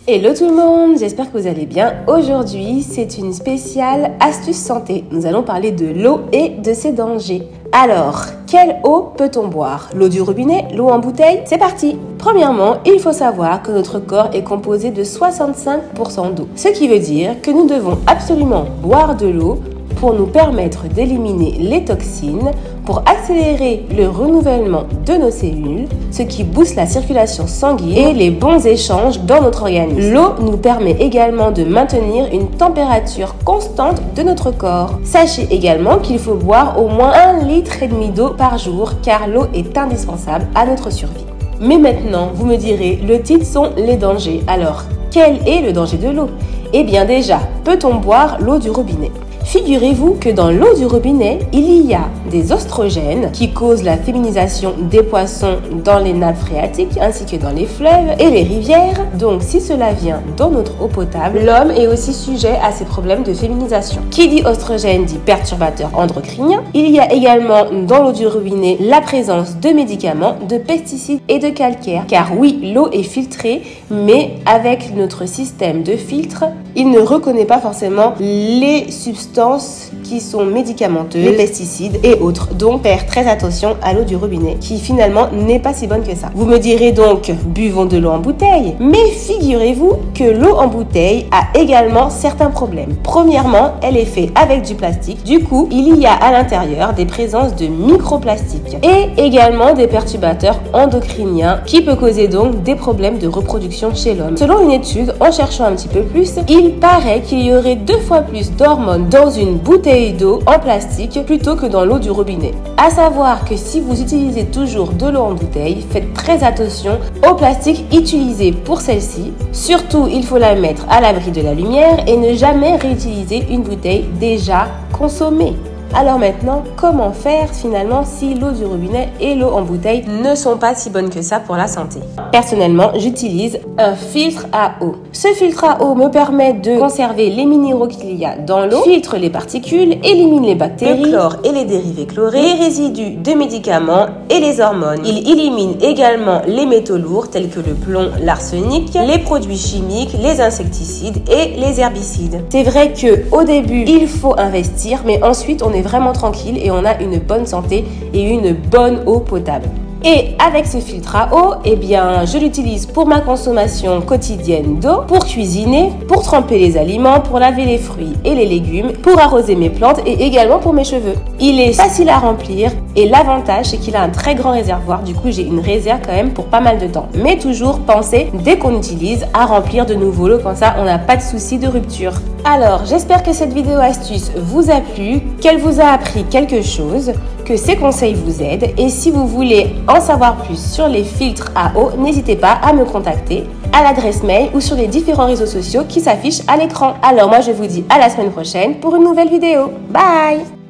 Hello tout le monde, j'espère que vous allez bien. Aujourd'hui, c'est une spéciale astuce santé. Nous allons parler de l'eau et de ses dangers. Alors, quelle eau peut-on boire? L'eau du robinet, l'eau en bouteille? C'est parti! Premièrement, il faut savoir que notre corps est composé de 65% d'eau. Ce qui veut dire que nous devons absolument boire de l'eau pour nous permettre d'éliminer les toxines, pour accélérer le renouvellement de nos cellules, ce qui booste la circulation sanguine et les bons échanges dans notre organisme. L'eau nous permet également de maintenir une température constante de notre corps. Sachez également qu'il faut boire au moins 1,5 litre d'eau par jour car l'eau est indispensable à notre survie. Mais maintenant, vous me direz, le titre sont les dangers. Alors, quel est le danger de l'eau? Eh bien déjà, peut-on boire l'eau du robinet? Figurez-vous que dans l'eau du robinet, il y a des oestrogènes qui causent la féminisation des poissons dans les nappes phréatiques ainsi que dans les fleuves et les rivières. Donc si cela vient dans notre eau potable, l'homme est aussi sujet à ces problèmes de féminisation. Qui dit oestrogène dit perturbateur endocrinien. Il y a également dans l'eau du robinet la présence de médicaments, de pesticides et de calcaire. Car oui, l'eau est filtrée, mais avec notre système de filtre, il ne reconnaît pas forcément les substances qui sont médicamenteuses, les pesticides et autres. Donc, faire très attention à l'eau du robinet qui finalement n'est pas si bonne que ça. Vous me direz donc, buvons de l'eau en bouteille. Mais figurez-vous que l'eau en bouteille a également certains problèmes. Premièrement, elle est faite avec du plastique. Du coup, il y a à l'intérieur des présences de microplastiques et également des perturbateurs endocriniens qui peut causer donc des problèmes de reproduction chez l'homme. Selon une étude, en cherchant un petit peu plus, il paraît qu'il y aurait 2 fois plus d'hormones dans une bouteille d'eau en plastique plutôt que dans l'eau du robinet. À savoir que si vous utilisez toujours de l'eau en bouteille, faites très attention au plastique utilisé pour celle-ci. Surtout, il faut la mettre à l'abri de la lumière et ne jamais réutiliser une bouteille déjà consommée. Alors maintenant, comment faire finalement si l'eau du robinet et l'eau en bouteille ne sont pas si bonnes que ça pour la santé? Personnellement, j'utilise un filtre à eau. Ce filtre à eau me permet de conserver les minéraux qu'il y a dans l'eau, filtre les particules, élimine les bactéries, le chlore et les dérivés chlorés, les résidus de médicaments et les hormones. Il élimine également les métaux lourds tels que le plomb, l'arsenic, les produits chimiques, les insecticides et les herbicides. C'est vrai que au début, il faut investir, mais ensuite on est vraiment tranquille et on a une bonne santé et une bonne eau potable. Et avec ce filtre à eau, eh bien, je l'utilise pour ma consommation quotidienne d'eau, pour cuisiner, pour tremper les aliments, pour laver les fruits et les légumes, pour arroser mes plantes et également pour mes cheveux. Il est facile à remplir et l'avantage, c'est qu'il a un très grand réservoir. Du coup, j'ai une réserve quand même pour pas mal de temps. Mais toujours pensez, dès qu'on utilise, à remplir de nouveau l'eau. Comme ça, on n'a pas de souci de rupture. Alors, j'espère que cette vidéo astuce vous a plu, qu'elle vous a appris quelque chose, que ces conseils vous aident. Et si vous voulez en savoir plus sur les filtres à eau, n'hésitez pas à me contacter à l'adresse mail ou sur les différents réseaux sociaux qui s'affichent à l'écran. Alors moi, je vous dis à la semaine prochaine pour une nouvelle vidéo. Bye!